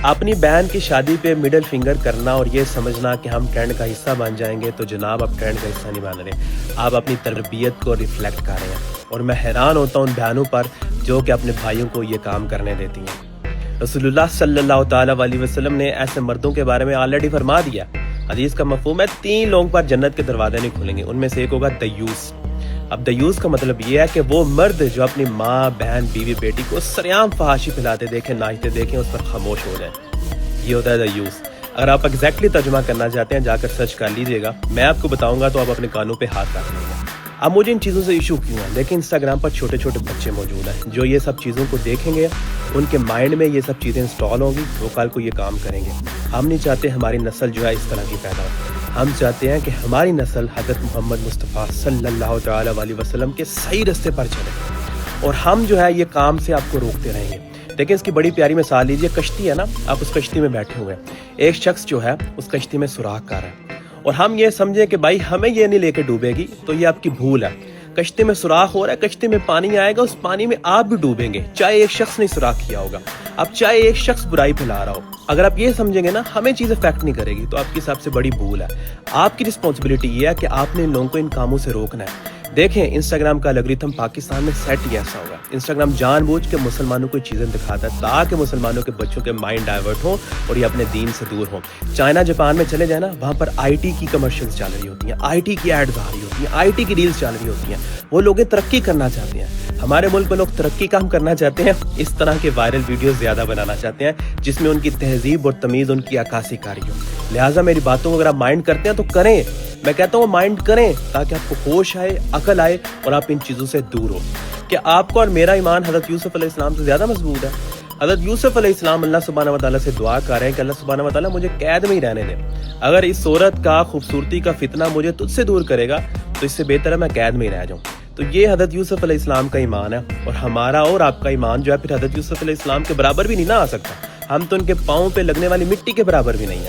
اپنی بہن کی شادی پہ مڈل فنگر کرنا اور یہ سمجھنا کہ ہم ٹرینڈ کا حصہ بن جائیں گے، تو جناب آپ ٹرینڈ کا حصہ نہیں بن رہے، آپ اپنی تربیت کو ریفلیکٹ کر رہے ہیں۔ اور میں حیران ہوتا ہوں ان بہنوں پر جو کہ اپنے بھائیوں کو یہ کام کرنے دیتی ہیں۔ رسول اللہ صلی اللہ تعالیٰ علیہ وسلم نے ایسے مردوں کے بارے میں آلریڈی فرما دیا، حدیث کا مفہوم ہے 3 لوگوں پر جنت کے دروازے نہیں کھلیں گے، ان میں سے ایک ہوگا دیوس۔ اب دیوس کا مطلب یہ ہے کہ وہ مرد جو اپنی ماں، بہن، بیوی، بیٹی کو سریعام فحاشی پھیلاتے دیکھیں، ناچتے دیکھیں، اس پر خاموش ہو جائیں، یہ ہوتا ہے دیوس۔ اگر آپ ایگزیکٹلی ترجمہ کرنا چاہتے ہیں جا کر سرچ کر لیجئے گا، میں آپ کو بتاؤں گا تو آپ اپنے کانوں پہ ہاتھ رکھ لیں گے۔ اب مجھے ان چیزوں سے ایشو کیوں ہے؟ دیکھیں انسٹاگرام پر چھوٹے چھوٹے بچے موجود ہیں جو یہ سب چیزوں کو دیکھیں گے، ان کے مائنڈ میں یہ سب چیزیں انسٹال ہوں گی، وہ کل کو یہ کام کریں گے۔ ہم نہیں چاہتے ہماری نسل جو ہے اس طرح کی پیدا ہو، ہم چاہتے ہیں کہ ہماری نسل حضرت محمد مصطفیٰ صلی اللہ تعالیٰ علیہ وسلم کے صحیح راستے پر چلے، اور ہم جو ہے یہ کام سے آپ کو روکتے رہیں گے۔ دیکھیں اس کی بڑی پیاری مثال لیجیے، کشتی ہے نا، آپ اس کشتی میں بیٹھے ہوئے ہیں، ایک شخص جو ہے اس کشتی میں سوراخ کر رہا ہے، اور ہم یہ سمجھیں کہ بھائی ہمیں یہ نہیں لے کے ڈوبے گی، تو یہ آپ کی بھول ہے۔ کشتی میں سوراخ ہو رہا ہے، کشتی میں پانی آئے گا، اس پانی میں آپ بھی ڈوبیں گے، چاہے ایک شخص نے سوراخ کیا ہوگا، اب چاہے ایک شخص برائی پھیلا رہا ہو۔ اگر آپ یہ سمجھیں گے نا ہمیں چیز افیکٹ نہیں کرے گی، تو آپ کی سب سے بڑی بھول ہے۔ آپ کی رسپانسبلٹی یہ ہے کہ آپ نے ان لوگوں کو ان کاموں سے روکنا ہے۔ دیکھیں انسٹاگرام کا الگوریتھم پاکستان میں سیٹ ہی ایسا ہوگا، انسٹاگرام جان بوجھ کے مسلمانوں کو چیزیں دکھاتا ہے تاکہ مسلمانوں کے بچوں کے مائنڈ ڈائیورٹ ہوں اور یہ اپنے دین سے دور ہوں۔ چائنا جاپان میں چلے جائیں نا، وہاں پر آئی ٹی کی کمرشلز چل رہی ہوتی ہیں، آئی ٹی کی ایڈز آ رہی ہوتی ہیں، آئی ٹی کی ریلز چل رہی ہوتی ہیں، وہ لوگ ترقی کرنا چاہتے ہیں۔ ہمارے ملک میں لوگ ترقی کام کرنا چاہتے ہیں، اس طرح کے وائرل ویڈیوز زیادہ بنانا چاہتے ہیں جس میں ان کی تہذیب اور تمیز ان کی عکاسی کاری ہو۔ لہٰذا میری باتوں کو اگر آپ مائنڈ کرتے ہیں تو کریں، میں کہتا ہوں مائنڈ کریں تاکہ آپ کو ہوش آئے، عقل آئے اور آپ ان چیزوں سے دور ہو۔ کہ آپ کو اور میرا ایمان حضرت یوسف علیہ السلام سے زیادہ مضبوط ہے۔ حضرت یوسف علیہ السلام اللہ سبحانہ وتعالیٰ سے دعا کر رہے ہیں کہ اللہ سبحانہ وتعالیٰ مجھے قید میں ہی رہنے دے، اگر اس صورت کا، خوبصورتی کا فتنہ مجھے تجھ سے دور کرے گا تو اس سے بہتر ہے میں قید میں ہی رہ جاؤں۔ تو یہ حضرت یوسف علیہ السلام کا ایمان ہے، اور ہمارا اور آپ کا ایمان جو ہے پھر حضرت یوسف علیہ السلام کے برابر بھی نہیں نہ آ سکتا، ہم تو ان کے پاؤں پہ لگنے والی مٹی کے برابر بھی نہیں ہیں۔